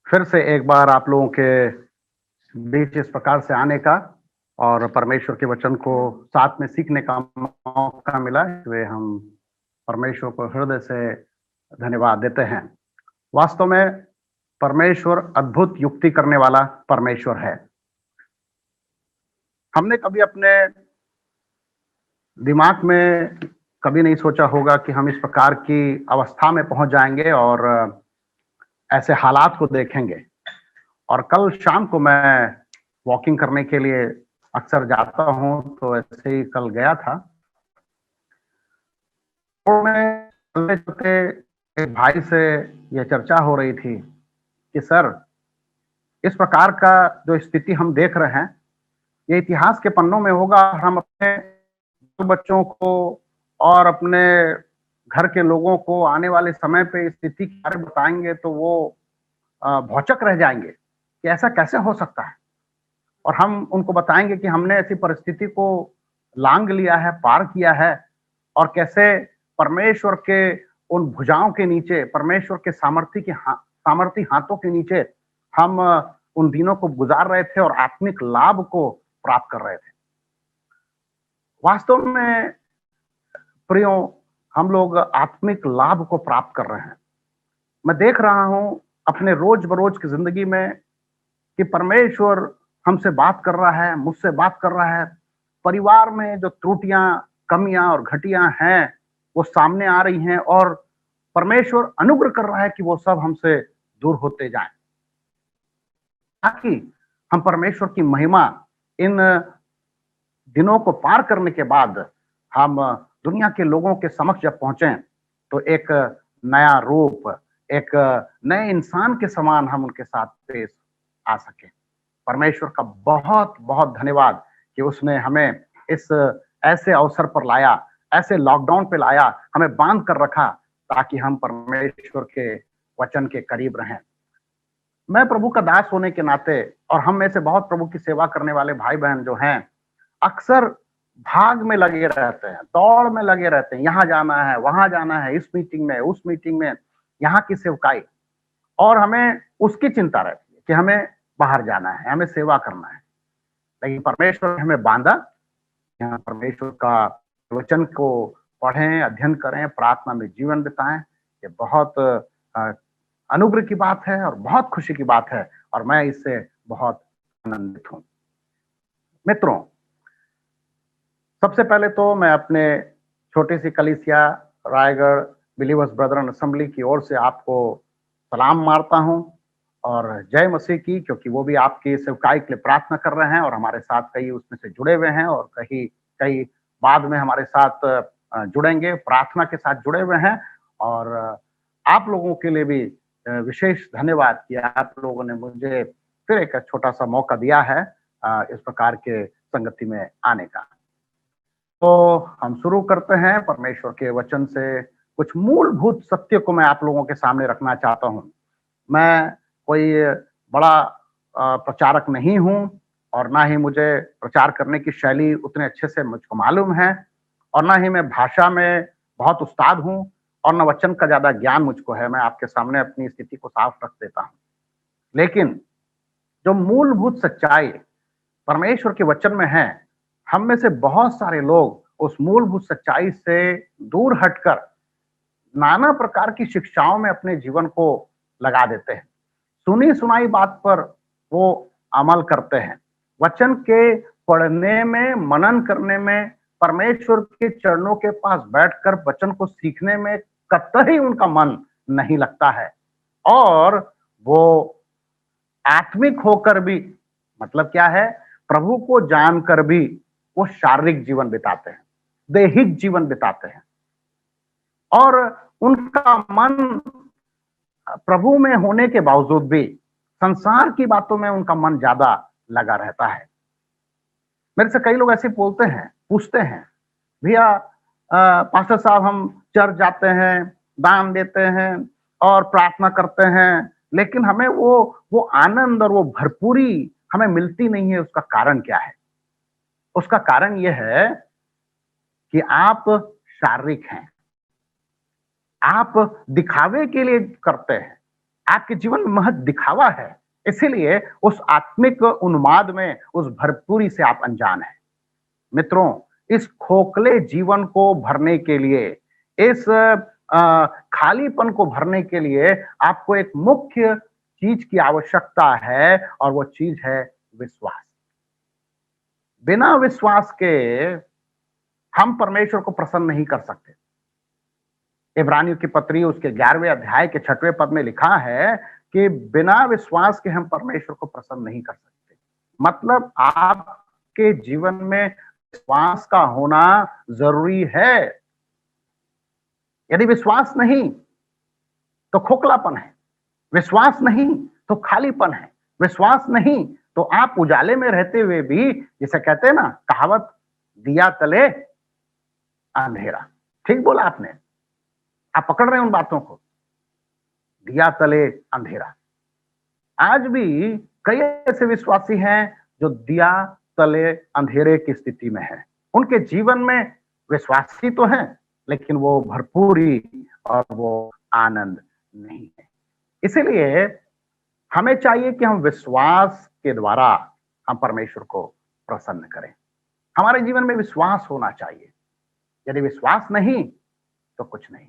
फिर से एक बार आप लोगों के बीच इस प्रकार से आने का और परमेश्वर के वचन को साथ में सीखने का मौका मिला, इसलिए हम परमेश्वर को हृदय से धन्यवाद देते हैं। वास्तव में परमेश्वर अद्भुत युक्ति करने वाला परमेश्वर है। हमने कभी अपने दिमाग में कभी नहीं सोचा होगा कि हम इस प्रकार की अवस्था में पहुंच जाएंगे और ऐसे हालात को देखेंगे। और कल शाम को मैं वॉकिंग करने के लिए अक्सर जाता हूं, तो ऐसे ही कल गया था। तो मैं चलते-चलते एक भाई से यह चर्चा हो रही थी कि सर, इस प्रकार का जो स्थिति हम देख रहे हैं, ये इतिहास के पन्नों में होगा। हम अपने बच्चों को और अपने घर के लोगों को आने वाले समय पे स्थिति के बारे में बताएंगे तो वो भौचक रह जाएंगे कि ऐसा कैसे हो सकता है। और हम उनको बताएंगे कि हमने ऐसी परिस्थिति को लांघ लिया है, पार किया है, और कैसे परमेश्वर के उन भुजाओं के नीचे, परमेश्वर के सामर्थी हाथों के नीचे हम उन दिनों को गुजार रहे थे और आत्मिक लाभ को प्राप्त कर रहे थे। वास्तव में प्रियो, हम लोग आत्मिक लाभ को प्राप्त कर रहे हैं। मैं देख रहा हूं अपने रोज बरोज की जिंदगी में कि परमेश्वर हमसे बात कर रहा है, मुझसे बात कर रहा है। परिवार में जो त्रुटियां, कमियां और घटियां हैं, वो सामने आ रही हैं और परमेश्वर अनुग्रह कर रहा है कि वो सब हमसे दूर होते जाएं, ताकि हम परमेश्वर की महिमा इन दिनों को पार करने के बाद हम दुनिया के लोगों के समक्ष जब पहुंचे तो एक नया रूप, एक नए इंसान के समान हम उनके साथ पेश आ सके। परमेश्वर का बहुत बहुत धन्यवाद कि उसने हमें इस ऐसे अवसर पर लाया, ऐसे लॉकडाउन पे लाया, हमें बांध कर रखा ताकि हम परमेश्वर के वचन के करीब रहें। मैं प्रभु का दास होने के नाते और हम में से बहुत प्रभु की सेवा करने वाले भाई बहन जो हैं, अक्सर भाग में लगे रहते हैं, दौड़ में लगे रहते हैं। यहाँ जाना है, वहां जाना है, इस मीटिंग में, उस मीटिंग में, यहाँ की सेवकाई, और हमें उसकी चिंता रहती है कि हमें बाहर जाना है, हमें सेवा करना है। लेकिन परमेश्वर ने हमें बांधा, यहाँ परमेश्वर का वचन को पढ़ें, अध्ययन करें, प्रार्थना में जीवन बिताएं। ये बहुत अनुग्रह की बात है और बहुत खुशी की बात है, और मैं इससे बहुत आनंदित हूं। मित्रों, सबसे पहले तो मैं अपने छोटी सी कलीसिया रायगढ़ बिलीवर्स ब्रदरन असेंबली की ओर से आपको सलाम मारता हूं और जय मसीह की, क्योंकि वो भी आपकी सेवकाई के लिए प्रार्थना कर रहे हैं और हमारे साथ कई उसमें से जुड़े हुए हैं और कई कई बाद में हमारे साथ जुड़ेंगे, प्रार्थना के साथ जुड़े हुए हैं। और आप लोगों के लिए भी विशेष धन्यवाद कि आप लोगों ने मुझे फिर एक छोटा सा मौका दिया है इस प्रकार के संगति में आने का। तो हम शुरू करते हैं परमेश्वर के वचन से। कुछ मूलभूत सत्य को मैं आप लोगों के सामने रखना चाहता हूं। मैं कोई बड़ा प्रचारक नहीं हूं और ना ही मुझे प्रचार करने की शैली उतने अच्छे से मुझको मालूम है, और ना ही मैं भाषा में बहुत उस्ताद हूं, और न वचन का ज्यादा ज्ञान मुझको है। मैं आपके सामने अपनी स्थिति को साफ रख देता हूं। लेकिन जो मूलभूत सच्चाई परमेश्वर के वचन में है, हम में से बहुत सारे लोग उस मूलभूत सच्चाई से दूर हटकर नाना प्रकार की शिक्षाओं में अपने जीवन को लगा देते हैं। सुनी सुनाई बात पर वो अमल करते हैं। वचन के पढ़ने में, मनन करने में, परमेश्वर के चरणों के पास बैठकर वचन को सीखने में कतई उनका मन नहीं लगता है। और वो आत्मिक होकर भी, मतलब क्या है, प्रभु को जानकर भी वो शारीरिक जीवन बिताते हैं, दैहिक जीवन बिताते हैं, और उनका मन प्रभु में होने के बावजूद भी संसार की बातों में उनका मन ज्यादा लगा रहता है। मेरे से कई लोग ऐसे बोलते हैं, पूछते हैं, भैया पास्टर साहब, हम चर्च जाते हैं, दान देते हैं और प्रार्थना करते हैं, लेकिन हमें वो आनंद और वो भरपूरी हमें मिलती नहीं है। उसका कारण क्या है? उसका कारण यह है कि आप शारीरिक हैं, आप दिखावे के लिए करते हैं, आपके जीवन में महज दिखावा है। इसीलिए उस आत्मिक उन्माद में, उस भरपूरी से आप अनजान हैं। मित्रों, इस खोखले जीवन को भरने के लिए, इस खालीपन को भरने के लिए आपको एक मुख्य चीज की आवश्यकता है और वो चीज है विश्वास। बिना विश्वास के हम परमेश्वर को प्रसन्न नहीं कर सकते। इब्रानियों की पत्री उसके 11वें अध्याय के 6वें पद में लिखा है कि बिना विश्वास के हम परमेश्वर को प्रसन्न नहीं कर सकते। मतलब आपके जीवन में विश्वास का होना जरूरी है। यदि विश्वास नहीं तो खोखलापन है, विश्वास नहीं तो खालीपन है, विश्वास नहीं तो आप उजाले में रहते हुए भी, जिसे कहते हैं ना कहावत, दिया तले अंधेरा। ठीक बोला आपने, आप पकड़ रहे हैं उन बातों को, दिया तले अंधेरा। आज भी कई ऐसे विश्वासी हैं जो दिया तले अंधेरे की स्थिति में हैं। उनके जीवन में विश्वासी तो हैं, लेकिन वो भरपूरी और वो आनंद नहीं है। इसीलिए हमें चाहिए कि हम विश्वास के द्वारा हम परमेश्वर को प्रसन्न करें। हमारे जीवन में विश्वास होना चाहिए। यदि विश्वास नहीं तो कुछ नहीं।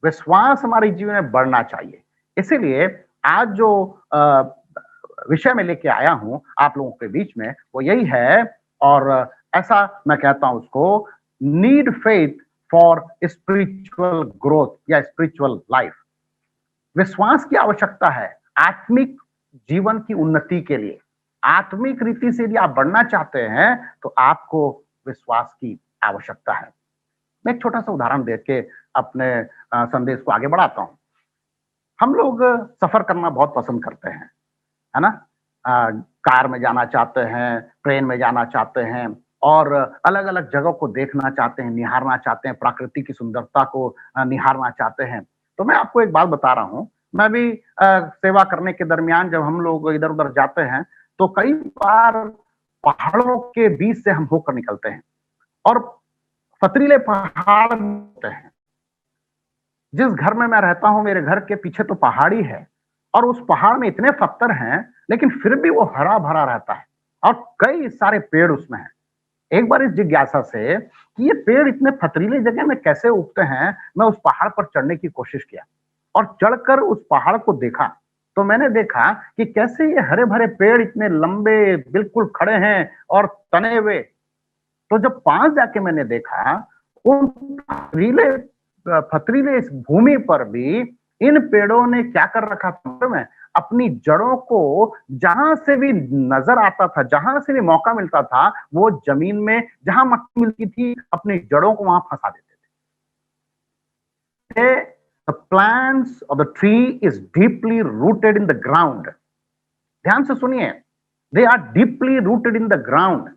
विश्वास हमारे जीवन में बढ़ना चाहिए। इसीलिए आज जो विषय में लेके आया हूं आप लोगों के बीच में, वो यही है, और ऐसा मैं कहता हूं उसको, need faith for spiritual growth या स्पिरिचुअल लाइफ। विश्वास की आवश्यकता है आत्मिक जीवन की उन्नति के लिए। आत्मिक रीति से यदि आप बढ़ना चाहते हैं तो आपको विश्वास की आवश्यकता है। मैं एक छोटा सा उदाहरण देख के अपने संदेश को आगे बढ़ाता हूं। हम लोग सफर करना बहुत पसंद करते हैं, है ना? कार में जाना चाहते हैं, ट्रेन में जाना चाहते हैं और अलग अलग जगह को देखना चाहते हैं, निहारना चाहते हैं, प्रकृति की सुंदरता को निहारना चाहते हैं। तो मैं आपको एक बात बता रहा हूं, मैं भी सेवा करने के दरमियान जब हम लोग इधर उधर जाते हैं तो कई बार पहाड़ों के बीच से हम होकर निकलते हैं और पथरीले पहाड़ होते हैं। जिस घर में मैं रहता हूं, मेरे घर के पीछे तो पहाड़ी है और उस पहाड़ में इतने पत्थर हैं, लेकिन फिर भी वो हरा भरा रहता है और कई सारे पेड़ उसमें हैं। एक बार इस जिज्ञासा से कि ये पेड़ इतने पथरीली जगह में कैसे उगते हैं, मैं उस पहाड़ पर चढ़ने की कोशिश किया और चढ़कर उस पहाड़ को देखा तो मैंने देखा कि कैसे ये हरे भरे पेड़ इतने लंबे बिल्कुल खड़े हैं और तने हुए। तो जब पास जाके मैंने देखा, उन पथरीले इस भूमि पर भी इन पेड़ों ने क्या कर रखा था, में अपनी जड़ों को जहां से भी नजर आता था, जहां से भी मौका मिलता था, वो जमीन में जहां मट्टी मिलती थी अपनी जड़ों को वहां फंसा देते थे। The plants of the tree is deeply rooted in the ground. ध्यान से सुनिए, they are deeply rooted in the ground.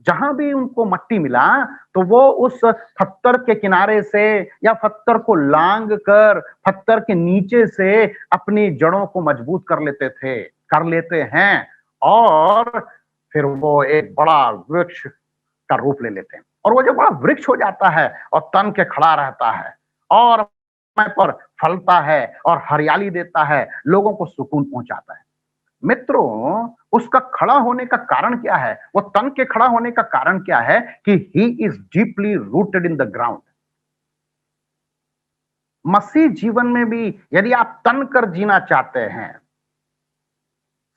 जहां भी उनको मट्टी मिला तो वो उस पत्थर के किनारे से या पत्थर को लांग कर पत्थर के नीचे से अपनी जड़ों को मजबूत कर लेते हैं और फिर वो एक बड़ा वृक्ष का रूप ले लेते हैं। और वो जो बड़ा वृक्ष हो जाता है और तन के खड़ा रहता है और समय पर फलता है और हरियाली देता है, लोगों को सुकून पहुंचाता है। मित्रों, उसका खड़ा होने का कारण क्या है? वो तन के खड़ा होने का कारण क्या है कि he is deeply rooted in the ground. मसीह जीवन में भी यदि आप तन कर जीना चाहते हैं,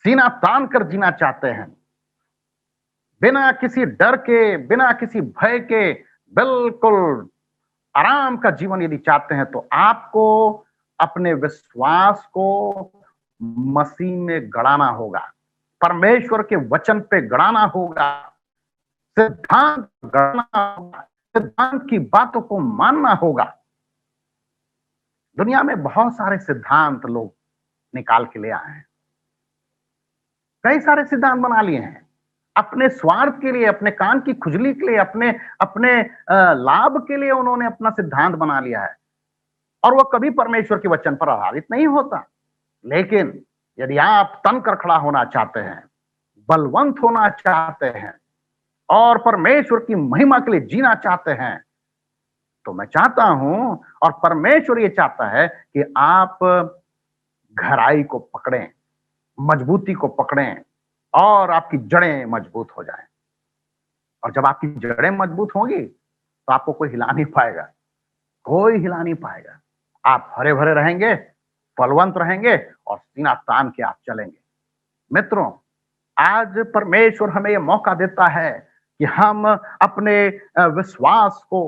सीना तान कर जीना चाहते हैं, बिना किसी डर के, बिना किसी भय के, बिल्कुल आराम का जीवन यदि चाहते हैं तो आपको अपने विश्वास को मसीह में गड़ाना होगा, परमेश्वर के वचन पे गड़ाना होगा, सिद्धांत गड़ाना होगा, सिद्धांत की बातों को मानना होगा। दुनिया में बहुत सारे सिद्धांत लोग निकाल के ले आए हैं, कई सारे सिद्धांत बना लिए हैं अपने स्वार्थ के लिए, अपने कान की खुजली के लिए, अपने अपने लाभ के लिए उन्होंने अपना सिद्धांत बना लिया है और वह कभी परमेश्वर के वचन पर आधारित नहीं होता। लेकिन यदि आप तन कर खड़ा होना चाहते हैं, बलवंत होना चाहते हैं और परमेश्वर की महिमा के लिए जीना चाहते हैं, तो मैं चाहता हूं और परमेश्वर ये चाहता है कि आप गहराई को पकड़ें, मजबूती को पकड़ें और आपकी जड़ें मजबूत हो जाएं। और जब आपकी जड़ें मजबूत होंगी तो आपको कोई हिला नहीं पाएगा, कोई हिला नहीं पाएगा। आप हरे भरे रहेंगे, फलवंत रहेंगे और सीना तान के आप चलेंगे। मित्रों, आज परमेश्वर हमें यह मौका देता है कि हम अपने विश्वास को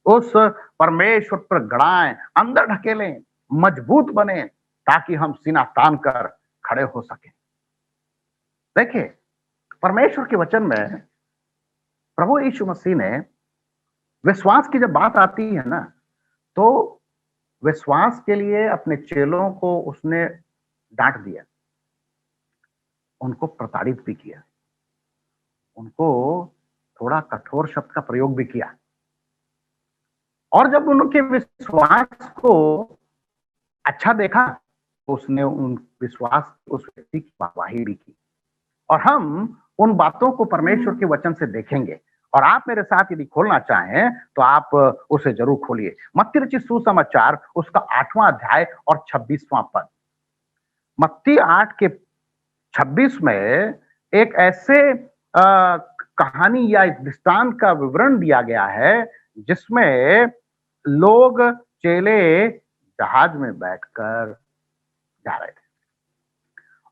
उस परमेश्वर पर गड़ाएं, अंदर ढकेलें, मजबूत बने, ताकि हम सीना तान कर खड़े हो सकें। देखिए, परमेश्वर के वचन में प्रभु यीशु मसीह ने विश्वास की जब बात आती है ना, तो विश्वास के लिए अपने चेलों को उसने डांट दिया, उनको प्रताड़ित भी किया, उनको थोड़ा कठोर शब्द का प्रयोग भी किया। और जब उनके विश्वास को अच्छा देखा तो उसने उन विश्वास उस व्यक्ति की वाहवाही भी की। और हम उन बातों को परमेश्वर के वचन से देखेंगे। और आप मेरे साथ यदि खोलना चाहें तो आप उसे जरूर खोलिए। मत्ती रचित सुसमाचार उसका 8वां अध्याय और 26वां पद। मत्ती 8 के 26 में एक ऐसे कहानी या एक दृष्टांत का विवरण दिया गया है जिसमें लोग चेले जहाज में बैठकर जा रहे थे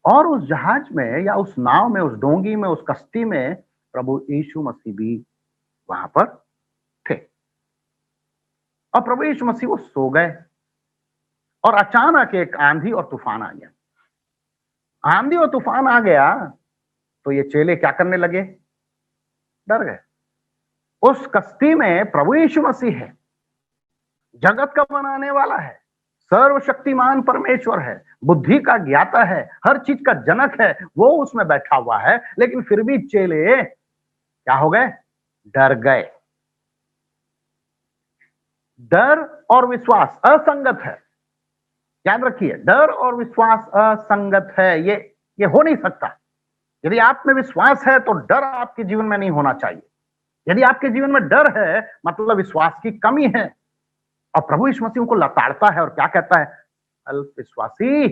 और उस जहाज में या उस नाव में, उस डोंगी में, उस कश्ती में प्रभु यीशु मसीह भी वहां पर थे। और प्रभु यीशु मसीह वो सो गए और अचानक एक आंधी और तूफान आ गया। आंधी और तूफान आ गया तो ये चेले क्या करने लगे? डर गए। उस कश्ती में प्रभु यीशु मसीह है, जगत का बनाने वाला है, सर्वशक्तिमान परमेश्वर है, बुद्धि का ज्ञाता है, हर चीज का जनक है, वो उसमें बैठा हुआ है। लेकिन फिर भी चेले क्या हो गए? डर गए। डर और विश्वास असंगत है, याद रखिए, डर और विश्वास असंगत है। ये हो नहीं सकता। यदि आप में विश्वास है तो डर आपके जीवन में नहीं होना चाहिए। यदि आपके जीवन में डर है मतलब विश्वास की कमी है। और प्रभु यीशु मसीह को लताड़ता है और क्या कहता है? अल्पविश्वासी,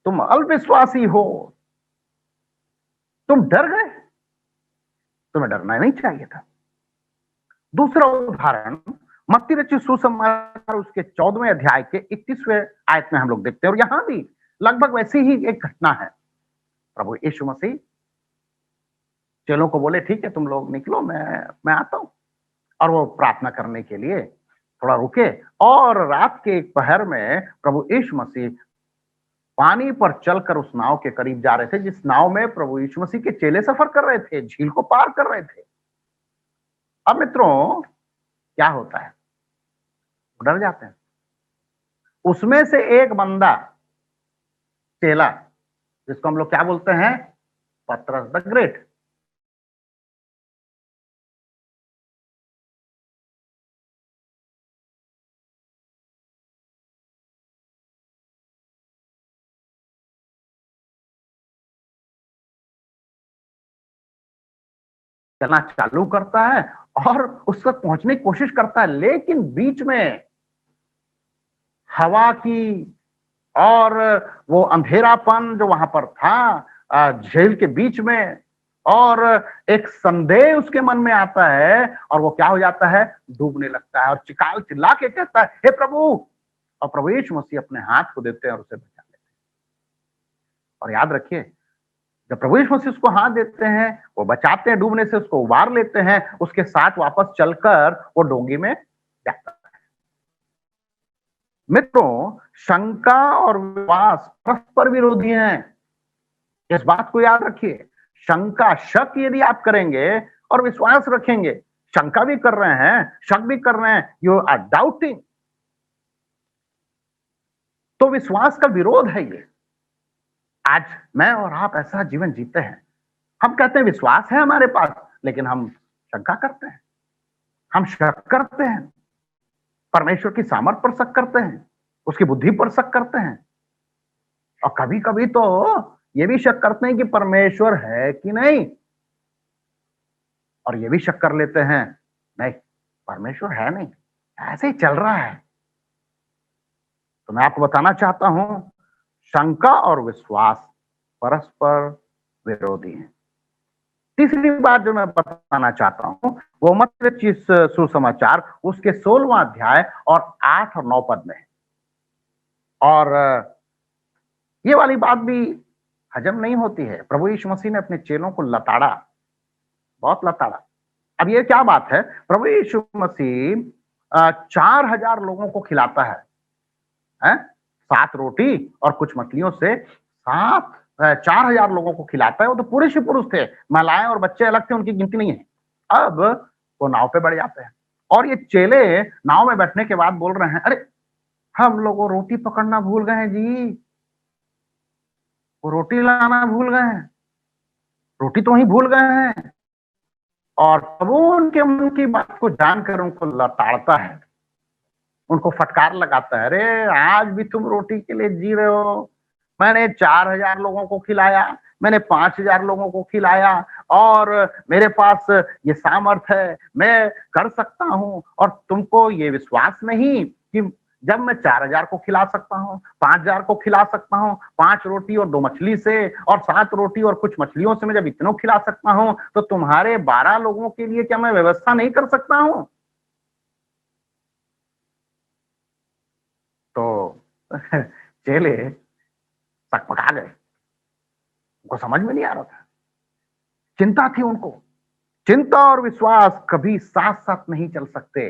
तुम अल्पविश्वासी हो, तुम डर गए, तुम्हें डरना नहीं चाहिए था। दूसरा उदाहरण मत्ती रचित सुसमाचार उसके 14वें अध्याय के 31वें आयत में हम लोग देखते हैं और यहां भी लगभग वैसी ही एक घटना है। प्रभु यीशु मसीह चेलों को बोले, ठीक है तुम लोग निकलो, मैं आता हूं। और वो प्रार्थना करने के लिए थोड़ा रुके और रात के एक पहर में प्रभु यीशु मसीह पानी पर चलकर उस नाव के करीब जा रहे थे, जिस नाव में प्रभु यीशु मसीह के चेले सफर कर रहे थे, झील को पार कर रहे थे। अब मित्रों क्या होता है? डर जाते हैं। उसमें से एक बंदा, चेला, जिसको हम लोग क्या बोलते हैं? पतरस द ग्रेट। चलना चालू करता है और उस तक पहुंचने की कोशिश करता है, लेकिन बीच में हवा की और वो अंधेरापन जो वहां पर था झील के बीच में, और एक संदेह उसके मन में आता है और वो क्या हो जाता है? डूबने लगता है और चिल्ला के कहता है, हे प्रभु। और प्रभु यीशु मसीह अपने हाथ को देते हैं और उसे बचा लेते हैं। और याद रखिए, जब प्रभु यीशु मसीह उसको हाथ देते हैं, वो बचाते हैं डूबने से, उसको उबार लेते हैं, उसके साथ वापस चलकर वो डोंगी में जाता है। मित्रों, शंका और विश्वास परस्पर विरोधी हैं, इस बात को याद रखिए। शंका, शक यदि आप करेंगे और विश्वास रखेंगे, शंका भी कर रहे हैं, शक भी कर रहे हैं, यू आर डाउटिंग, तो विश्वास का विरोध है ये। आज मैं और आप ऐसा जीवन जीते हैं, हम कहते हैं विश्वास है हमारे पास, लेकिन हम शंका करते हैं, हम शक करते हैं, परमेश्वर की सामर्थ पर शक करते हैं, उसकी बुद्धि पर शक करते हैं, और कभी कभी तो ये भी शक करते हैं कि परमेश्वर है कि नहीं, और ये भी शक कर लेते हैं, नहीं परमेश्वर है नहीं, ऐसे ही चल रहा है। तो मैं आपको बताना चाहता हूं, शंका और विश्वास परस्पर विरोधी हैं। तीसरी बात जो मैं बताना चाहता हूं वो मत्ती रचित सुसमाचार उसके 16वां अध्याय और 8 और 9 पद में है। और ये वाली बात भी हजम नहीं होती है। प्रभु यीशु मसीह ने अपने चेलों को लताड़ा, बहुत लताड़ा। अब ये क्या बात है, प्रभु यीशु मसीह 4000 लोगों को खिलाता है? 7 रोटी और कुछ मछलियों से 4000 लोगों को खिलाता है। वो तो पुरुष ही पुरुष थे, महिलाएं और बच्चे अलग थे, उनकी गिनती नहीं है। अब वो नाव पे बढ़ जाते हैं और ये चेले नाव में बैठने के बाद बोल रहे हैं, अरे हम लोग वो रोटी पकड़ना भूल गए हैं जी, वो रोटी लाना भूल गए हैं, रोटी तो वहीं भूल गए हैं। और तब वो उनके मन की बात को जानकर उनको लताड़ता है, उनको फटकार लगाता है, अरे आज भी तुम रोटी के लिए जी रहे हो? मैंने 4000 लोगों को खिलाया, मैंने 5000 लोगों को खिलाया और मेरे पास ये सामर्थ है, मैं कर सकता हूं। और तुमको ये विश्वास नहीं कि जब मैं 4000 को खिला सकता हूं, 5000 को खिला सकता हूं, 5 रोटी और 2 मछली से और 7 रोटी और कुछ मछलियों से मैं जब इतनों खिला सकता हूं, तो तुम्हारे 12 लोगों के लिए क्या मैं व्यवस्था नहीं कर सकता हूं? तो चेले सकपका गए, उनको समझ में नहीं आ रहा था, चिंता थी उनको। चिंता और विश्वास कभी साथ साथ नहीं चल सकते,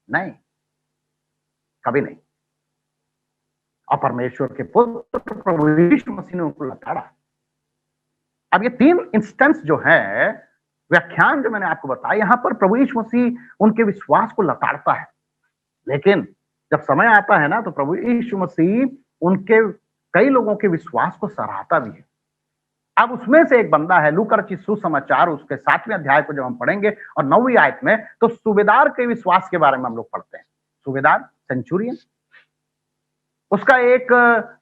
नहीं, कभी नहीं। और परमेश्वर के पुत्र प्रभु यीशु मसीह ने उनको लताड़ा। अब ये 3 इंस्टेंस जो है, व्याख्यान जो मैंने आपको बताया, यहां पर प्रभु यीशु मसीह उनके विश्वास को लताड़ता है। लेकिन जब समय आता है ना, तो प्रभु यीशु मसीह उनके कई लोगों के विश्वास को सराहता भी है। अब उसमें से एक बंदा है, लूका रचित सुसमाचार उसके 7वें अध्याय को जब हम पढ़ेंगे और 9वीं आयत में, तो सूबेदार के विश्वास के बारे में हम लोग पढ़ते हैं। सूबेदार, सेंचुरियन, उसका एक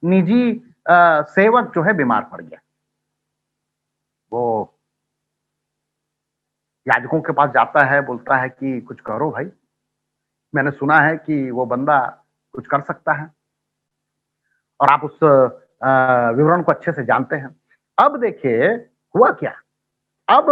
निजी सेवक जो है बीमार पड़ गया। वो याजकों के पास जाता है, बोलता है कि कुछ करो भाई, मैंने सुना है कि वो बंदा कुछ कर सकता है और आप उस विवरण को अच्छे से जानते हैं। अब देखिए हुआ क्या, अब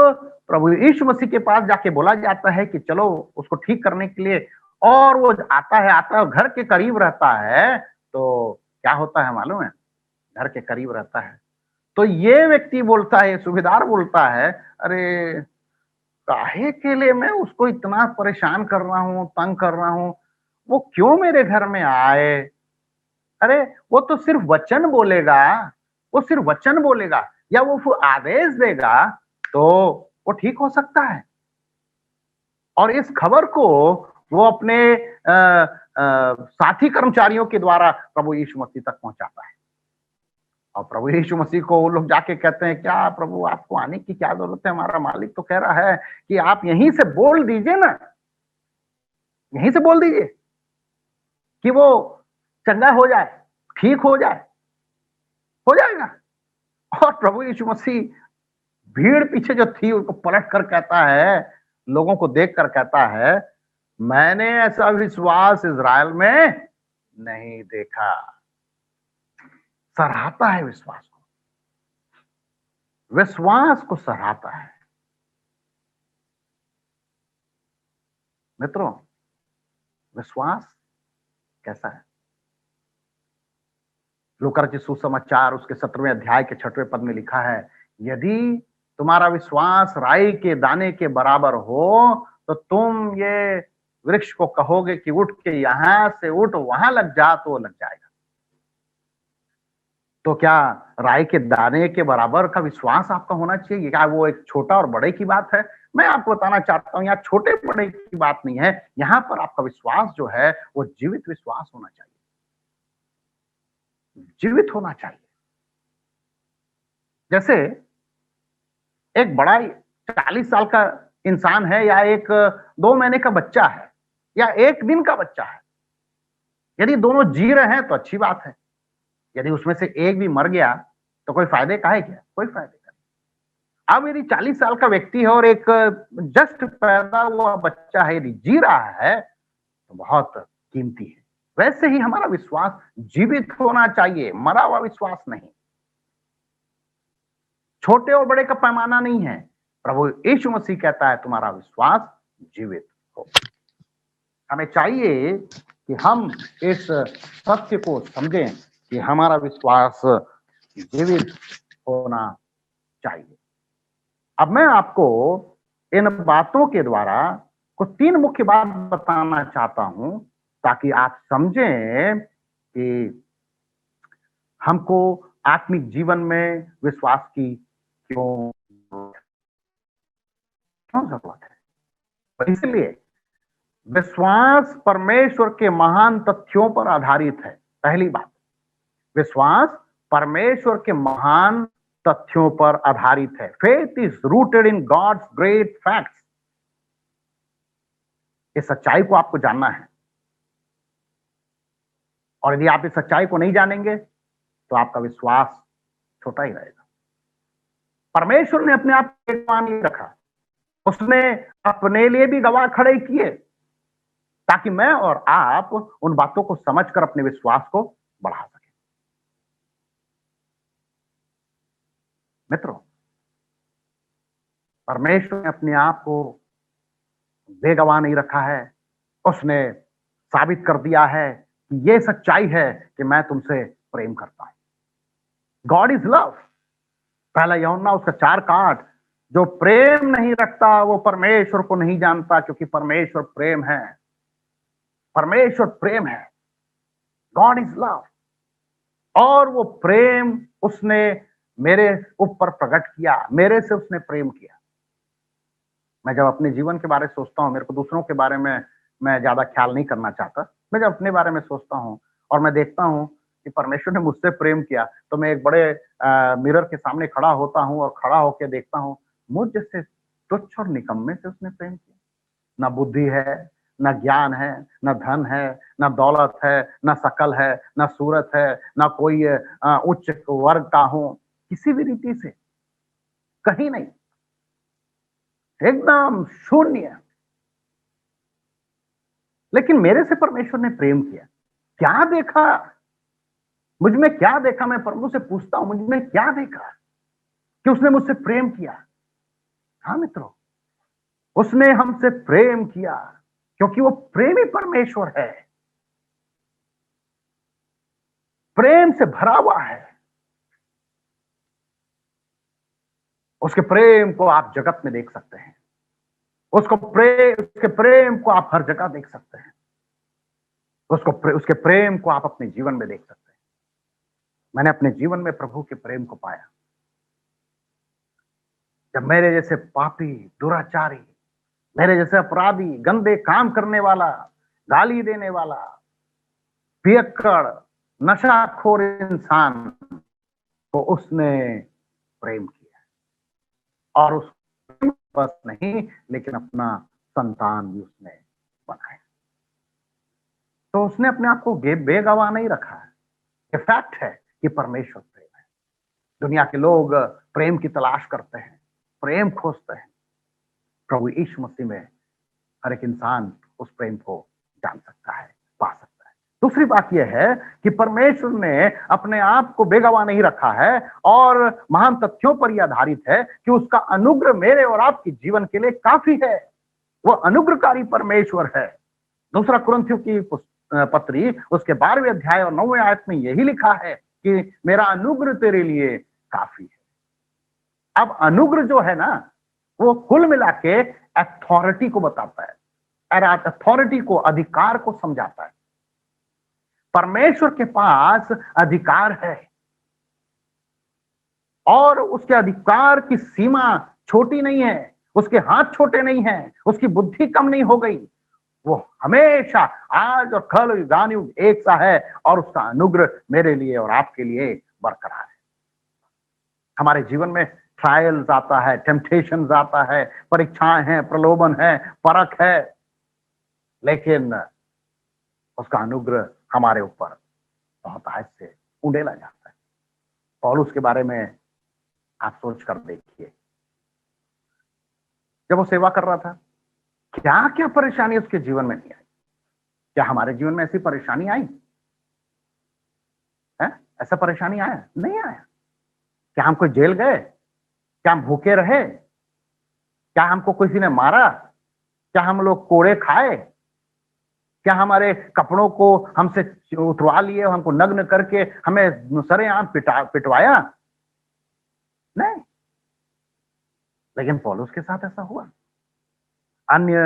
प्रभु यीशु मसीह के पास जाके बोला जाता है कि चलो उसको ठीक करने के लिए, और वो आता है घर के करीब रहता है। तो क्या होता है मालूम है, घर के करीब रहता है तो ये व्यक्ति बोलता है, सूबेदार बोलता है, अरे काहे के लिए मैं उसको इतना परेशान कर रहा हूं, तंग कर रहा हूं, वो क्यों मेरे घर में आए? अरे वो तो सिर्फ वचन बोलेगा, वो सिर्फ वचन बोलेगा या वो आदेश देगा तो वो ठीक हो सकता है। और इस खबर को वो अपने साथी कर्मचारियों के द्वारा प्रभु यीशु मसीह तक पहुंचाता है। और प्रभु यीशु मसीह को वो लोग जाके कहते हैं, क्या प्रभु आपको आने की क्या जरूरत है, हमारा मालिक तो कह रहा है कि आप यहीं से बोल दीजिए ना, यहीं से बोल दीजिए कि वो चंगा हो जाए, ठीक हो जाए, हो जाएगा। और प्रभु यीशु मसीह भीड़ पीछे जो थी उनको पलट कर कहता है, लोगों को देख कर कहता है, मैंने ऐसा विश्वास इज़राइल में नहीं देखा। सराहता है विश्वास को, विश्वास को सराहता है। मित्रों, विश्वास कैसा है? लूका रचित सुसमाचार उसके 17वें अध्याय के 6वें पद में लिखा है, यदि तुम्हारा विश्वास राई के दाने के बराबर हो तो तुम ये वृक्ष को कहोगे कि उठ के यहां से उठ वहां लग जा, तो वो लग जाएगा। तो क्या राई के दाने के बराबर का विश्वास आपका होना चाहिए? क्या वो एक छोटा और बड़े की बात है? मैं आपको बताना चाहता हूं, यहाँ छोटे बड़े की बात नहीं है, यहां पर आपका विश्वास जो है वो जीवित विश्वास होना चाहिए, जीवित होना चाहिए। जैसे एक बड़ा 40 साल का इंसान है या एक 2 महीने का बच्चा है या 1 दिन का बच्चा है, यदि दोनों जी रहे हैं तो अच्छी बात है। यदि उसमें से एक भी मर गया तो कोई फायदे का है क्या? कोई फायदे का नहीं। अब यदि 40 साल का व्यक्ति है और एक जस्ट पैदा हुआ बच्चा है, यदि जी रहा है तो बहुत कीमती है, वैसे ही हमारा विश्वास जीवित होना चाहिए, मरा हुआ विश्वास नहीं। छोटे और बड़े का पैमाना नहीं है। प्रभु यीशु मसीह कहता है तुम्हारा विश्वास जीवित हो। हमें चाहिए कि हम इस सत्य को समझें कि हमारा विश्वास जीवित होना चाहिए। अब मैं आपको इन बातों के द्वारा कुछ 3 मुख्य बात बताना चाहता हूं ताकि आप समझें कि हमको आत्मिक जीवन में विश्वास की क्यों जरूरत है। तो इसलिए विश्वास परमेश्वर के महान तथ्यों पर आधारित है। पहली बात, विश्वास परमेश्वर के महान तथ्यों पर आधारित है। Faith is rooted in God's great facts. इस सच्चाई को आपको जानना है, और यदि आप इस सच्चाई को नहीं जानेंगे तो आपका विश्वास छोटा ही रहेगा। परमेश्वर ने अपने आप को गवाह नहीं रखा, उसने अपने लिए भी गवाह खड़े किए ताकि मैं और आप उन बातों को समझकर अपने विश्वास को बढ़ा सकें। मित्रों, परमेश्वर ने अपने आप को बेगवाह नहीं रखा है, उसने साबित कर दिया है कि यह सच्चाई है कि मैं तुमसे प्रेम करता हूं। God is love. पहला यूहन्ना उसका 4:8, जो प्रेम नहीं रखता वो परमेश्वर को नहीं जानता क्योंकि परमेश्वर प्रेम है। परमेश्वर प्रेम है। God is love. और वो प्रेम उसने मेरे ऊपर प्रकट किया, मेरे से उसने प्रेम किया। मैं जब अपने जीवन के बारे में सोचता हूं, मेरे को दूसरों के बारे में मैं ज्यादा ख्याल नहीं करना चाहता। मैं जब अपने बारे में सोचता हूं और मैं देखता हूं कि परमेश्वर ने मुझसे प्रेम किया, तो मैं एक बड़े मिरर के सामने खड़ा होता हूं और खड़ा होकर देखता हूं मुझ जैसे तुच्छ और निकम्मे से उसने प्रेम किया। ना बुद्धि है, ना ज्ञान है, ना धन है, ना दौलत है, ना शकल है, ना सूरत है, ना कोई उच्च वर्ग का हूं, किसी भी रीति से कहीं नहीं, एकदम शून्य। लेकिन मेरे से परमेश्वर ने प्रेम किया। क्या देखा मुझ में, क्या देखा? मैं प्रभु से पूछता हूं, मुझ में क्या देखा कि उसने मुझसे प्रेम किया? हाँ मित्रों, उसने हमसे प्रेम किया क्योंकि वो प्रेमी परमेश्वर है, प्रेम से भरा हुआ है। उसके प्रेम को आप जगत में देख सकते हैं, उसके प्रेम को आप हर जगह देख सकते हैं, उसके प्रेम को आप अपने जीवन में देख सकते हैं। मैंने अपने जीवन में प्रभु के प्रेम को पाया जब मेरे जैसे पापी, दुराचारी, मेरे जैसे अपराधी, गंदे काम करने वाला, गाली देने वाला, पियक्कड़, नशाखोर इंसान को उसने प्रेम किया, और उस बस नहीं लेकिन अपना संतान भी उसने बनाया। तो उसने अपने आप को बेगवाह नहीं रखा है। ये फैक्ट है कि परमेश्वर प्रेम है। दुनिया के लोग प्रेम की तलाश करते हैं, प्रेम खोजते हैं। प्रभु यीशु मसीह में हर एक इंसान उस प्रेम को जान सकता है, पा सकता है। दूसरी बात यह है कि परमेश्वर ने अपने आप को बेगवाह नहीं रखा है, और महान तथ्यों पर यह आधारित है कि उसका अनुग्रह मेरे और आपके जीवन के लिए काफी है। वह अनुग्रहकारी परमेश्वर है। दूसरा कुरिन्थियों की पत्री उसके 12वें अध्याय और 9वें आयत में यही लिखा है कि मेरा अनुग्रह तेरे लिए काफी है। अब अनुग्रह जो है ना, वो कुल मिला के अथॉरिटी को बताता है, अथॉरिटी को, अधिकार को समझाता है। परमेश्वर के पास अधिकार है, और उसके अधिकार की सीमा छोटी नहीं है, उसके हाथ छोटे नहीं हैं, उसकी बुद्धि कम नहीं हो गई। वो हमेशा आज और कल युगान युग एक सा है, और उसका अनुग्रह मेरे लिए और आपके लिए बरकरार है। हमारे जीवन में ट्रायल्स आता है, टेम्पटेशंस आता है, परीक्षाएं हैं, प्रलोभन है, परख है, लेकिन उसका अनुग्रह हमारे ऊपर बहुत आज से उंडेला जाता है। पौलुस के बारे में आप सोच कर देखिए, जब वो सेवा कर रहा था, क्या क्या परेशानी उसके जीवन में नहीं आई। क्या हमारे जीवन में ऐसी परेशानी आई है? ऐसा परेशानी आया? नहीं आया। क्या हम कोई जेल गए? क्या हम भूखे रहे? क्या हमको किसी ने मारा? क्या हम लोग कोड़े खाए? क्या हमारे कपड़ों को हमसे उतरवा लिए, हमको नग्न करके हमें सरेआम पिटवाया? नहीं। लेकिन पौलुस के साथ ऐसा हुआ, अन्य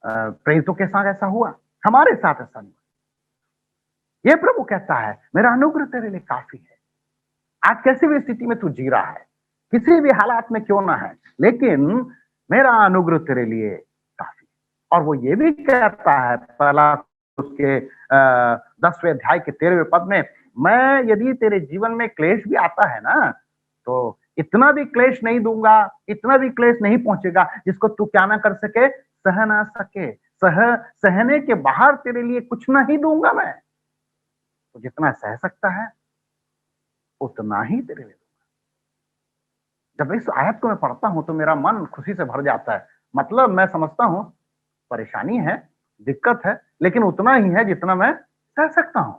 प्रेरितों के साथ ऐसा हुआ, हमारे साथ ऐसा नहीं। ये प्रभु कहता है मेरा अनुग्रह तेरे लिए काफी है। आज कैसी भी स्थिति में तू जी रहा है, किसी भी हालात में क्यों ना है, लेकिन मेरा अनुग्रह तेरे लिए काफी है। और वो ये भी कहता है पहला उसके 10वें अध्याय के 13वें पद में, मैं यदि तेरे जीवन में क्लेश भी आता है ना, तो इतना भी क्लेश नहीं दूंगा, इतना भी क्लेश नहीं पहुंचेगा जिसको तू क्या ना कर सके, सह ना सके। सहने के बाहर तेरे लिए कुछ नहीं दूंगा मैं। तो जितना सह सकता है उतना ही तेरे लिए दूंगा। जब इस आयत को मैं पढ़ता हूं तो मेरा मन खुशी से भर जाता है। मतलब मैं समझता हूं परेशानी है, दिक्कत है, लेकिन उतना ही है जितना मैं सह सकता हूं।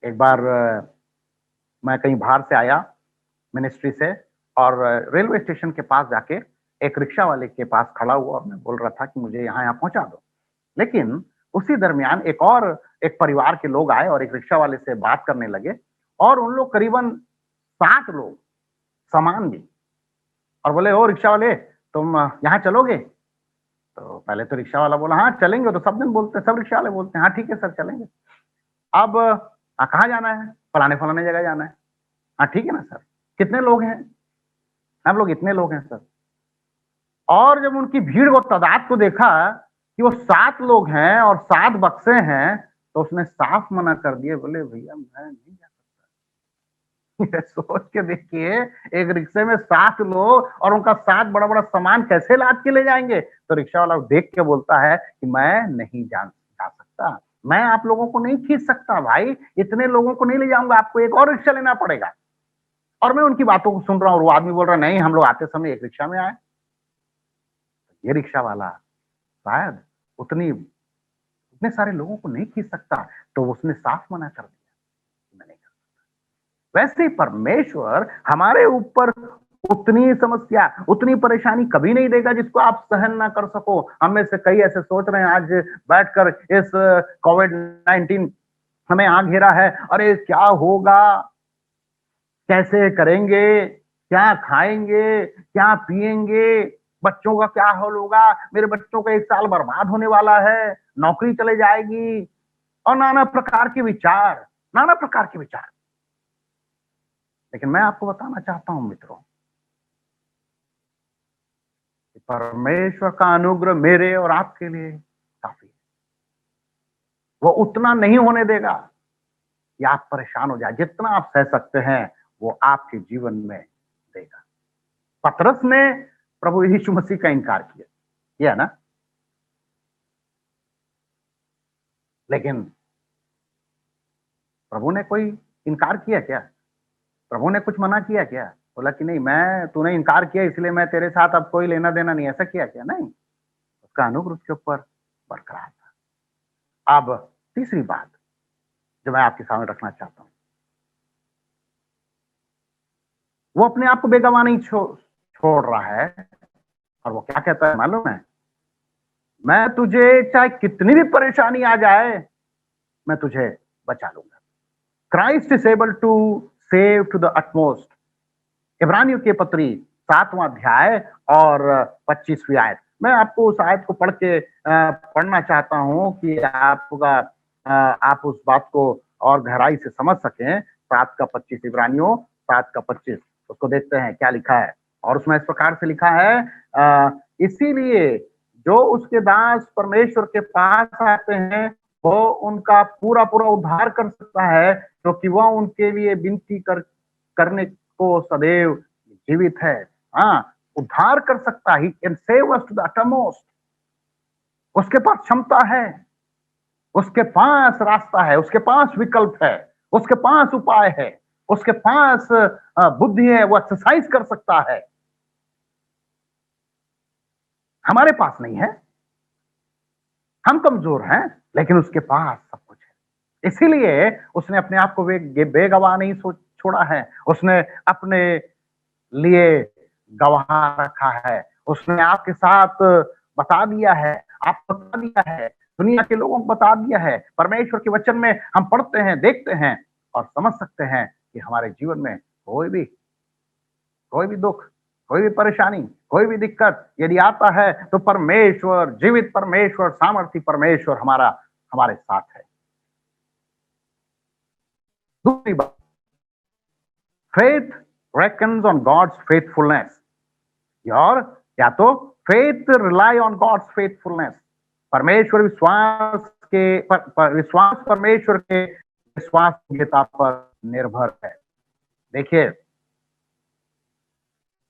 एक बार मैं कहीं बाहर से आया मिनिस्ट्री से, और रेलवे स्टेशन के पास जाके एक रिक्शा वाले के पास खड़ा हुआ और मैं बोल रहा था कि मुझे यहाँ पहुंचा दो। लेकिन उसी दरमियान एक परिवार के लोग आए और एक रिक्शा वाले से बात करने लगे, और उन लोग करीबन 7 लोग, सामान भी, और बोले ओ रिक्शा वाले तुम यहाँ चलोगे? तो पहले तो रिक्शा वाला बोला हाँ चलेंगे, तो सब दिन बोलते हैं, सब रिक्शा वाले बोलते हैं हाँ ठीक है सर चलेंगे। अब कहाँ जाना है? फलाने फलाने जगह जाना है। हाँ ठीक है ना सर, कितने लोग हैं? हम लोग इतने लोग हैं सर। और जब उनकी भीड़ को, तादाद को देखा कि वो 7 लोग हैं और 7 बक्से हैं, तो उसने साफ मना कर दिए, बोले भैया मैं नहीं जा सकता। सोच के देखिए, एक रिक्शे में 7 लोग और उनका 7 बड़ा बड़ा सामान कैसे लाद के ले जाएंगे? तो रिक्शा वाला देख के बोलता है कि मैं नहीं जा सकता, मैं आप लोगों को नहीं खींच सकता भाई, इतने लोगों को नहीं ले जाऊंगा, आपको एक और रिक्शा लेना पड़ेगा। और मैं उनकी बातों को सुन रहा हूँ और वो आदमी बोल रहा नहीं हम लोग आते समय एक रिक्शा में आए। ये रिक्शा वाला शायद उतने सारे लोगों को नहीं खींच सकता, तो उसने साफ मना कर दिया, मैं नहीं कर सकता। वैसे ही परमेश्वर हमारे ऊपर उतनी समस्या, उतनी परेशानी कभी नहीं देगा जिसको आप सहन ना कर सको। हम में से कई ऐसे सोच रहे हैं आज बैठकर, इस कोविड-19 हमें आ घेरा है, अरे क्या होगा, कैसे करेंगे, क्या खाएंगे, क्या पिएंगे, बच्चों का क्या हाल होगा, मेरे बच्चों का 1 साल बर्बाद होने वाला है, नौकरी चले जाएगी, और नाना प्रकार के विचार, नाना प्रकार के विचार। लेकिन मैं आपको बताना चाहता हूं मित्रों, परमेश्वर का अनुग्रह मेरे और आपके लिए काफी है। वो उतना नहीं होने देगा कि आप परेशान हो जाए, जितना आप सह सकते हैं वो आपके जीवन में देगा। पतरस ने प्रभु यीशु मसीह का इनकार किया ना, लेकिन प्रभु ने कोई इनकार किया क्या? प्रभु ने कुछ मना किया क्या? बोला कि नहीं मैं, तूने इनकार किया इसलिए मैं तेरे साथ अब कोई लेना देना नहीं, ऐसा किया क्या? नहीं, उसका अनुग्रह उसके ऊपर बरकरार था। अब तीसरी बात जो मैं आपके सामने रखना चाहता हूं, वो अपने आप को बेगवाह नहीं छोड़ रहा है, और वो क्या कहता है मालूम है? मैं तुझे चाहे कितनी भी परेशानी आ जाए, मैं तुझे बचा लूंगा। Christ is able to save to the utmost. इब्रानियों के पत्री 7वां अध्याय और 25वीं आयत, मैं आपको उस आयत को पढ़ना चाहता हूं कि आप उस बात को और गहराई से समझ सकें। 7 का 25, इब्रानियों 7 का 25, उसको देखते हैं क्या लिखा है। और उसमें इस प्रकार से लिखा है, इसीलिए जो उसके दास परमेश्वर के पास आते हैं वो उनका पूरा पूरा उद्धार कर सकता है, क्योंकि वह उनके लिए विनती करने को सदैव जीवित है। हाँ, उद्धार कर सकता है, he can save us to the uttermost। उसके पास क्षमता है, उसके पास रास्ता है, उसके पास विकल्प है, उसके पास उपाय है, उसके पास बुद्धि है, वो एक्सरसाइज कर सकता है। हमारे पास नहीं है, हम कमजोर हैं, लेकिन उसके पास सब कुछ है। इसीलिए उसने अपने आप को बेगवाह नहीं छोड़ा है। उसने अपने लिए गवाह रखा है। उसने आपके साथ बता दिया है, आप बता दिया है, दुनिया के लोगों को बता दिया है। परमेश्वर के वचन में हम पढ़ते हैं, देखते हैं और समझ सकते हैं कि हमारे जीवन में कोई भी दुख, कोई भी परेशानी, कोई भी दिक्कत यदि आता है तो परमेश्वर, जीवित परमेश्वर, सामर्थी परमेश्वर हमारे साथ है। दूसरी बात, faith reckons on God's faithfulness. और या तो faith rely on God's faithfulness, परमेश्वर विश्वास के विश्वास परमेश्वर के विश्वासयोग्यता पर निर्भर है। देखिए,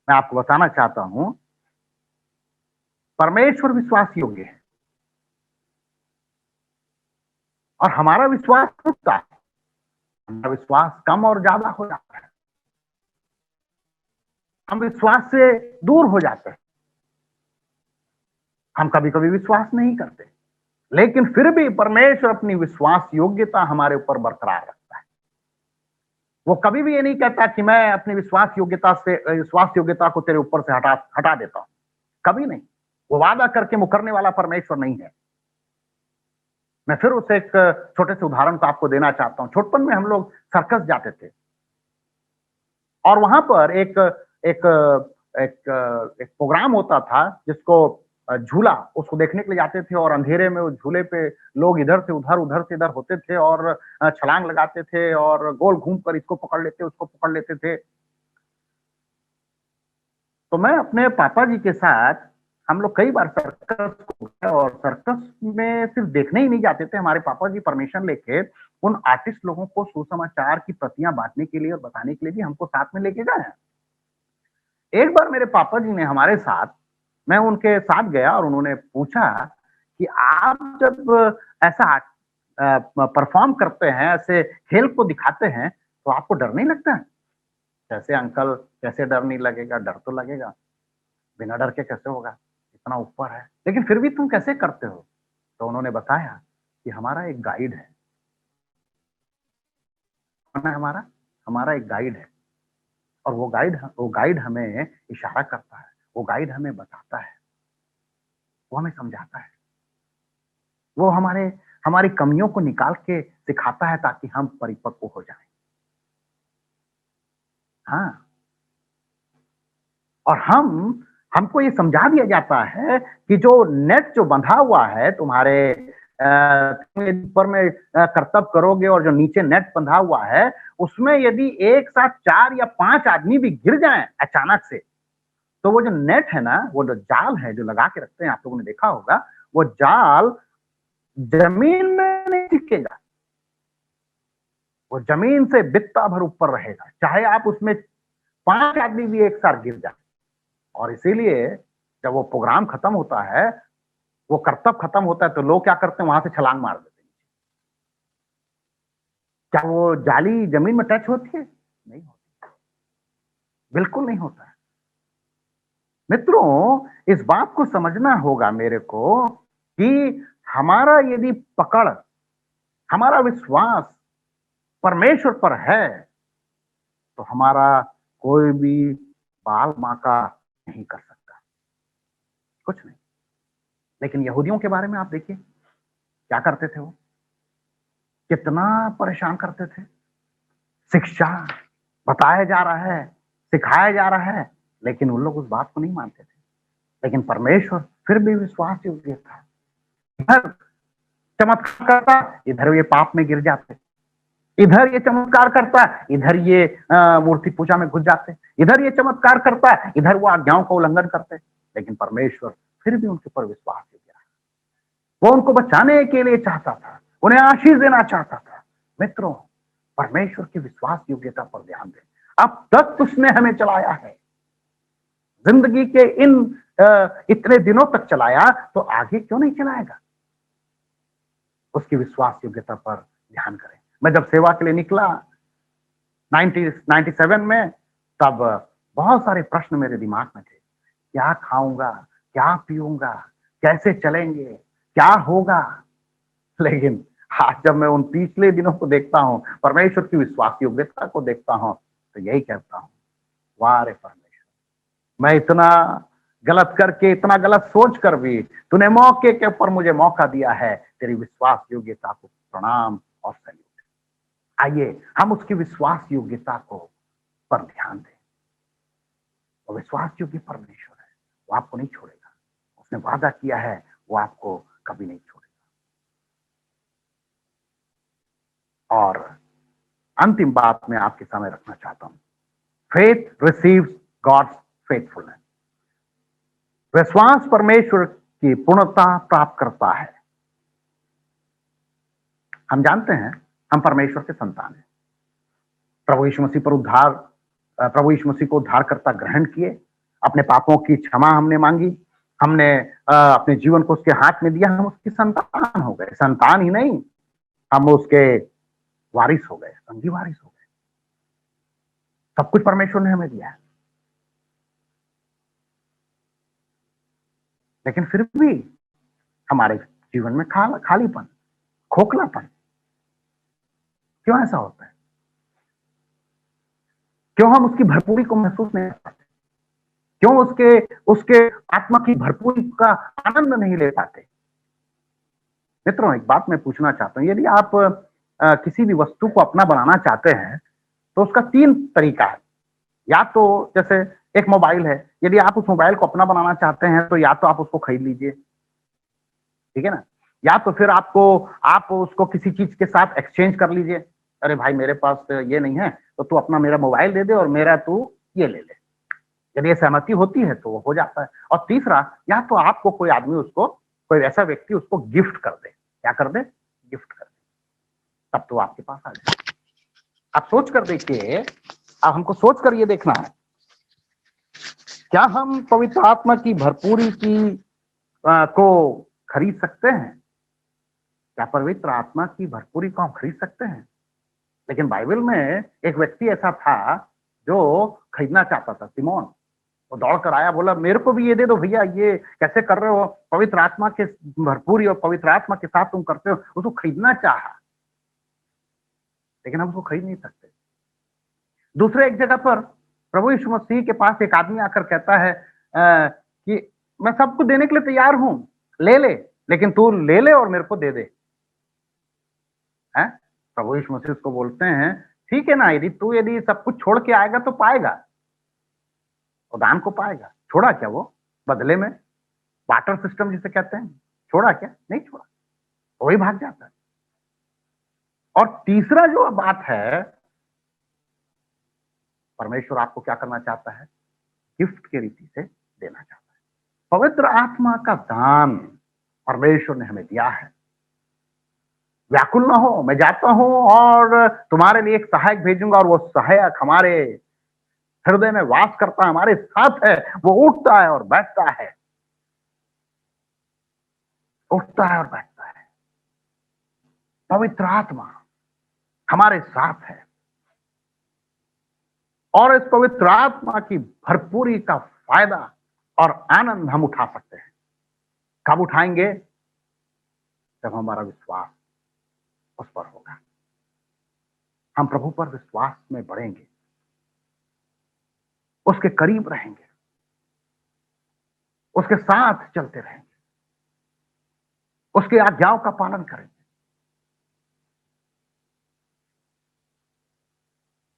मैं आपको बताना चाहता हूं, परमेश्वर विश्वास योग्य है और हमारा विश्वास टूटता है, हमारा विश्वास कम और ज्यादा हो जाता है, हम विश्वास से दूर हो जाते हैं, हम कभी कभी विश्वास नहीं करते, लेकिन फिर भी परमेश्वर अपनी विश्वास योग्यता हमारे ऊपर बरकरार रखता है। वो कभी भी ये नहीं कहता कि मैं अपनी विश्वास योग्यता को तेरे ऊपर से हटा देता हूं, कभी नहीं। वो वादा करके मुकरने वाला परमेश्वर नहीं है। मैं फिर उस एक छोटे से उदाहरण को आपको देना चाहता हूं। छोटपन में हम लोग सर्कस जाते थे और वहां पर एक एक एक एक प्रोग्राम होता था जिसको झूला, उसको देखने के लिए जाते थे और अंधेरे में उस झूले पे लोग इधर से उधर से इधर होते थे और छलांग लगाते थे और गोल घूमकर इसको पकड़ लेते, उसको पकड़ लेते थे। तो मैं अपने पापा जी के साथ, हम लोग कई बार सर्कस को गए और सर्कस में सिर्फ देखने ही नहीं जाते थे। हमारे पापा जी परमिशन लेके उन आर्टिस्ट लोगों को सुसमाचार की प्रतियां बांटने के लिए और बताने के लिए भी हमको साथ में लेके गए हैं। एक बार मेरे पापा जी ने हमारे साथ, मैं उनके साथ गया और उन्होंने पूछा कि आप जब ऐसा परफॉर्म करते हैं, ऐसे खेल को दिखाते हैं, तो आपको डर नहीं लगता है? कैसे अंकल, कैसे डर नहीं लगेगा? डर तो लगेगा, बिना डर के कैसे होगा? इतना ऊपर है, लेकिन फिर भी तुम कैसे करते हो? तो उन्होंने बताया कि हमारा एक गाइड है। कौन है हमारा? हमारा एक गाइड है और वो गाइड हमें इशारा करता है, वो गाइड हमें बताता है, वो हमें समझाता है, वो हमारी कमियों को निकाल के सिखाता है ताकि हम परिपक्व हो जाएं। हाँ, और हमको ये समझा दिया जाता है कि जो नेट जो बंधा हुआ है तुम्हारे ऊपर में कर्तव्य करोगे और जो नीचे नेट बंधा हुआ है, उसमें यदि एक साथ 4 या 5 आदमी भी गिर जाएं अचानक से, तो वो जो नेट है ना, वो जो जाल है जो लगा के रखते हैं, आप लोगों ने देखा होगा, वो जाल जमीन में नहीं टिकेगा, वो जमीन से बित्ता भर ऊपर रहेगा, चाहे आप उसमें 5 आदमी भी एक साथ गिर जाए। और इसीलिए जब वो प्रोग्राम खत्म होता है, वो कर्तव्य खत्म होता है, तो लोग क्या करते हैं, वहां से छलांग मार देते हैं। क्या वो जाली जमीन में टच होती है? नहीं होती, बिल्कुल नहीं होता है। मित्रों, इस बात को समझना होगा मेरे को कि हमारा यदि पकड़, हमारा विश्वास परमेश्वर पर है, तो हमारा कोई भी बाल बांका नहीं कर सकता, कुछ नहीं। लेकिन यहूदियों के बारे में आप देखिए, क्या करते थे वो, कितना परेशान करते थे। शिक्षा बताया जा रहा है, सिखाया जा रहा है, लेकिन उन लोग उस बात को नहीं मानते थे। लेकिन परमेश्वर फिर भी विश्वास योग्य था। इधर चमत्कार करता, इधर ये पाप में गिर जाते, इधर ये चमत्कार करता, इधर ये मूर्ति पूजा में घुस जाते, इधर ये चमत्कार करता, इधर वो आज्ञाओं का उल्लंघन करते। लेकिन परमेश्वर फिर भी उनके ऊपर विश्वास योग्य रहा। वो उनको बचाने के लिए चाहता था, उन्हें आशीष देना चाहता था। मित्रों, परमेश्वर की विश्वास योग्यता पर ध्यान दें। अब तक उसने हमें चलाया है, जिंदगी के इन इतने दिनों तक चलाया, तो आगे क्यों नहीं चलाएगा? उसकी विश्वास योग्यता पर ध्यान करें। मैं जब सेवा के लिए निकला 1997 में, तब बहुत सारे प्रश्न मेरे दिमाग में थे। क्या खाऊंगा, क्या पीऊंगा, कैसे चलेंगे, क्या होगा। लेकिन आज जब मैं उन पिछले दिनों को देखता हूं, परमेश्वर की विश्वास योग्यता को देखता हूं, तो यही कहता हूं, वाह रे परमेश्वर, मैं इतना गलत करके, इतना गलत सोच कर भी तूने मौके के ऊपर मुझे मौका दिया है। तेरी विश्वास योग्यता को प्रणाम और सैल्यूट। आइए हम उसकी विश्वास योग्यता को पर ध्यान दें। वो विश्वास योग्य परमेश्वर है, वो आपको नहीं छोड़ेगा। उसने वादा किया है, वो आपको कभी नहीं छोड़ेगा। और अंतिम बात मैं आपके सामने रखना चाहता हूं, फेथ रिसीव्स गॉड्स फेथफुलनेस। विश्वास परमेश्वर की पूर्णता प्राप्त करता है। हम जानते हैं हम परमेश्वर के संतान हैं। प्रभु यीशु मसीह पर उद्धार, प्रभु यीशु मसीह को उद्धारकर्ता ग्रहण किए, अपने पापों की क्षमा हमने मांगी, हमने अपने जीवन को उसके हाथ में दिया, हम उसकी संतान हो गए। संतान ही नहीं, हम उसके वारिस हो गए, संगी वारिस हो गए। सब कुछ परमेश्वर ने हमें दिया है। लेकिन फिर भी हमारे जीवन में खालीपन, खोखलापन, क्यों ऐसा होता है? क्यों हम उसकी भरपूरी को महसूस नहीं करते? क्यों उसके उसके आत्मा की भरपूरी का आनंद नहीं ले पाते? मित्रों, एक बात मैं पूछना चाहता हूं, यदि आप किसी भी वस्तु को अपना बनाना चाहते हैं तो उसका 3 तरीका है। या तो जैसे एक मोबाइल है, यदि आप उस मोबाइल को अपना बनाना चाहते हैं तो या तो आप उसको खरीद लीजिए, ठीक है ना? या तो फिर आप उसको किसी चीज के साथ एक्सचेंज कर लीजिए। अरे भाई, मेरे पास ये नहीं है तो तू अपना मेरा मोबाइल दे दे और मेरा तू ये ले ले। यदि ये सहमति होती है तो वो हो जाता है। और तीसरा, या तो आपको कोई आदमी उसको, कोई ऐसा व्यक्ति उसको गिफ्ट कर दे। क्या कर दे? गिफ्ट कर दे, तब तो आपके पास आ जाए। आप सोच कर देखिए, अब हमको सोच कर ये देखना है, क्या हम पवित्र आत्मा की भरपूरी को खरीद सकते हैं? क्या पवित्र आत्मा की भरपूरी को हम खरीद सकते हैं? लेकिन बाइबल में एक व्यक्ति ऐसा था जो खरीदना चाहता था, सिमोन। वो दौड़ कर आया, बोला मेरे को भी ये दे दो भैया, ये कैसे कर रहे हो? पवित्र आत्मा के भरपूरी और पवित्र आत्मा के साथ तुम करते हो। उसको खरीदना चाहा, लेकिन हम उसको खरीद नहीं सकते। दूसरे एक जगह पर प्रभु यीशु मसीह के पास एक आदमी आकर कहता है कि मैं सबको देने के लिए तैयार हूं, ले ले, लेकिन तू ले ले और मेरे को दे दे। है? प्रभु यीशु मसीह उसको बोलते हैं, ठीक है ना, यदि सब कुछ छोड़ के आएगा तो पाएगा, वो दान को पाएगा। छोड़ा क्या वो? बदले में बाटर सिस्टम जिसे कहते हैं, छोड़ा क्या? नहीं छोड़ा, वही भाग जाता है। और तीसरा जो बात है, परमेश्वर आपको क्या करना चाहता है? गिफ्ट के रीति से देना चाहता है। पवित्र आत्मा का दान परमेश्वर ने हमें दिया है। व्याकुल ना हो, मैं जाता हूं और तुम्हारे लिए एक सहायक भेजूंगा, और वो सहायक हमारे हृदय में वास करता है, हमारे साथ है। वो उठता है और बैठता है, उठता है और बैठता है। पवित्र आत्मा हमारे साथ है, और इस पवित्र आत्मा की भरपूरी का फायदा और आनंद हम उठा सकते हैं। कब उठाएंगे? जब हमारा विश्वास उस पर होगा। हम प्रभु पर विश्वास में बढ़ेंगे, उसके करीब रहेंगे, उसके साथ चलते रहेंगे, उसकी आज्ञाओं का पालन करेंगे,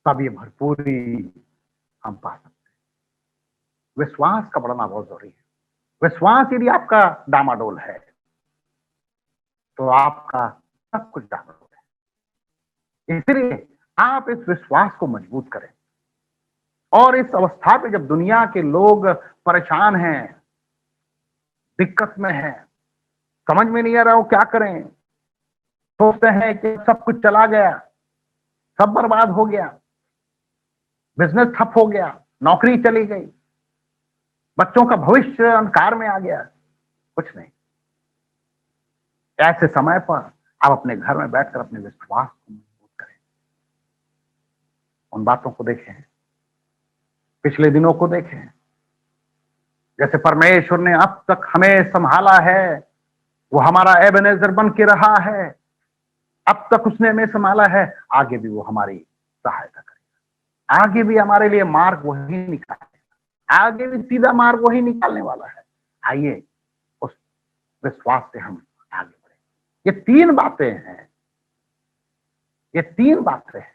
तब ये भरपूरी हम पा सकते हैं। विश्वास का बढ़ना बहुत जरूरी है। विश्वास यदि आपका डामाडोल है तो आपका सब कुछ डामाडोल है। इसलिए आप इस विश्वास को मजबूत करें। और इस अवस्था पे जब दुनिया के लोग परेशान हैं, दिक्कत में हैं, समझ में नहीं आ रहा वो क्या करें, सोचते हैं कि सब कुछ चला गया, सब बर्बाद हो गया, बिजनेस ठप हो गया, नौकरी चली गई, बच्चों का भविष्य अंधकार में आ गया, कुछ नहीं। ऐसे समय पर आप अपने घर में बैठकर अपने विश्वास को मजबूत करें। उन बातों को देखें, पिछले दिनों को देखें, जैसे परमेश्वर ने अब तक हमें संभाला है, वो हमारा एबेनेजर बन के रहा है, अब तक उसने हमें संभाला है, आगे भी वो हमारी सहायता करेगा, आगे भी हमारे लिए मार्ग वही निकालेगा, आगे भी सीधा मार्ग वही निकालने वाला है। आइए उस विश्वास से हम आगे बढ़े। ये तीन बातें हैं, ये तीन बातें हैं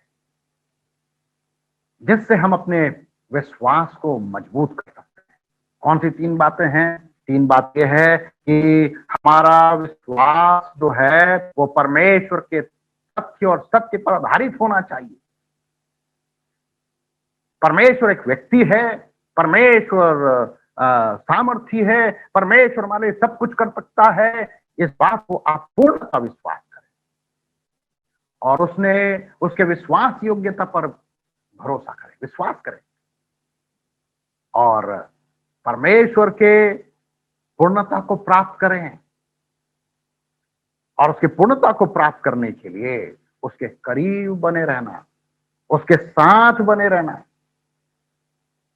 जिससे हम अपने विश्वास को मजबूत कर सकते हैं। कौन सी तीन बातें हैं? तीन बात यह है कि हमारा विश्वास जो है वो परमेश्वर के तथ्य और सत्य पर आधारित होना चाहिए। परमेश्वर एक व्यक्ति है, परमेश्वर सामर्थी है, परमेश्वर हमारे सब कुछ कर सकता है, इस बात को आप पूर्णतः विश्वास करें और उसने उसके विश्वास योग्यता पर भरोसा करें, विश्वास करें और परमेश्वर के पूर्णता को प्राप्त करें। और उसकी पूर्णता को प्राप्त करने के लिए उसके करीब बने रहना, उसके साथ बने रहना,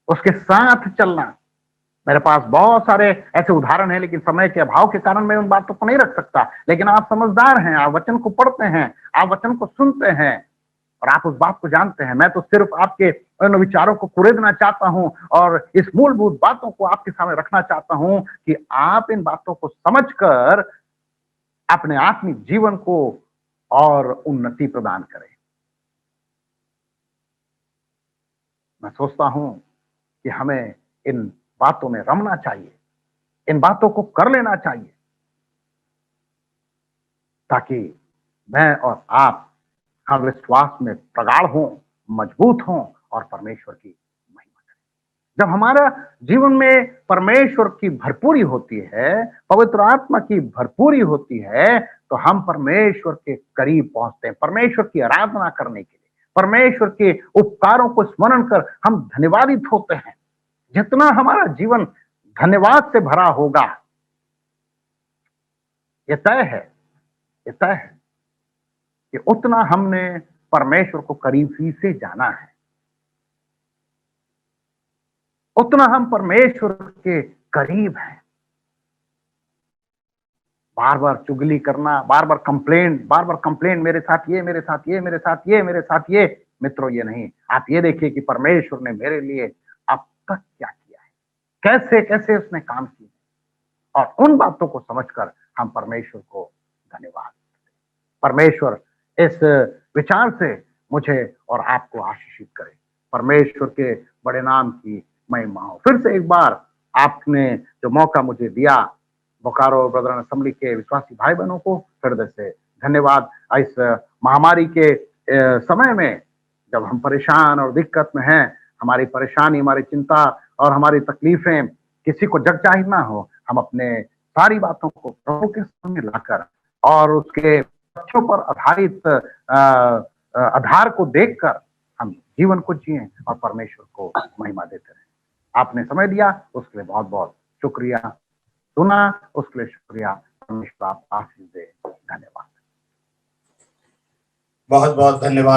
उसके साथ चलना। मेरे पास बहुत सारे ऐसे उदाहरण हैं, लेकिन समय के अभाव के कारण मैं उन बातों को नहीं रख सकता। लेकिन आप समझदार हैं, आप वचन को पढ़ते हैं, आप वचन को सुनते हैं और आप उस बात को जानते हैं। मैं तो सिर्फ आपके उन विचारों को कुरेदना चाहता हूं और इस मूलभूत बातों को आपके सामने रखना चाहता हूं कि आप इन बातों को समझकर अपने आत्मिक जीवन को और उन्नति प्रदान करें। मैं सोचता हूं कि हमें इन बातों में रमना चाहिए, इन बातों को कर लेना चाहिए ताकि मैं और आप हर विश्वास में प्रगाढ़ हों, मजबूत हों और परमेश्वर की महिमा करें। जब हमारा जीवन में परमेश्वर की भरपूरी होती है, पवित्र आत्मा की भरपूरी होती है, तो हम परमेश्वर के करीब पहुंचते हैं। परमेश्वर की आराधना करने के लिए, परमेश्वर के उपकारों को स्मरण कर हम धन्यवादित होते हैं। जितना हमारा जीवन धन्यवाद से भरा होगा, ये तय है, ये तय है कि उतना हमने परमेश्वर को करीबी से जाना है, उतना हम परमेश्वर के करीब हैं। बार बार चुगली करना, बार बार कंप्लेन, मेरे साथ ये, मेरे साथ ये, मेरे साथ ये, मेरे साथ ये। मित्रों, ये नहीं। आप ये देखिए कि परमेश्वर ने मेरे लिए अब तक क्या किया है, कैसे कैसे उसने काम किए, और उन बातों को समझकर हम परमेश्वर को धन्यवाद। परमेश्वर इस विचार से मुझे और आपको आशीषित करे। परमेश्वर के बड़े नाम की महिमा हो। फिर से एक बार आपने जो मौका मुझे दिया, बोकारो ब्रदरन असेंबली के विश्वासी भाई बहनों को हृदय से धन्यवाद। इस महामारी के समय में जब हम परेशान और दिक्कत में हैं, हमारी परेशानी, हमारी चिंता और हमारी तकलीफें किसी को जगजाहिर ना हो, हम अपने सारी बातों को प्रभु के सामने लाकर और उसके तथ्यों पर आधारित आधार को देखकर हम जीवन को जिएं और परमेश्वर को महिमा देते रहें। आपने समय दिया उसके लिए बहुत बहुत शुक्रिया, सुना उसके लिए शुक्रिया। परमेश्वर आप आशीष दे। धन्यवाद, बहुत बहुत धन्यवाद।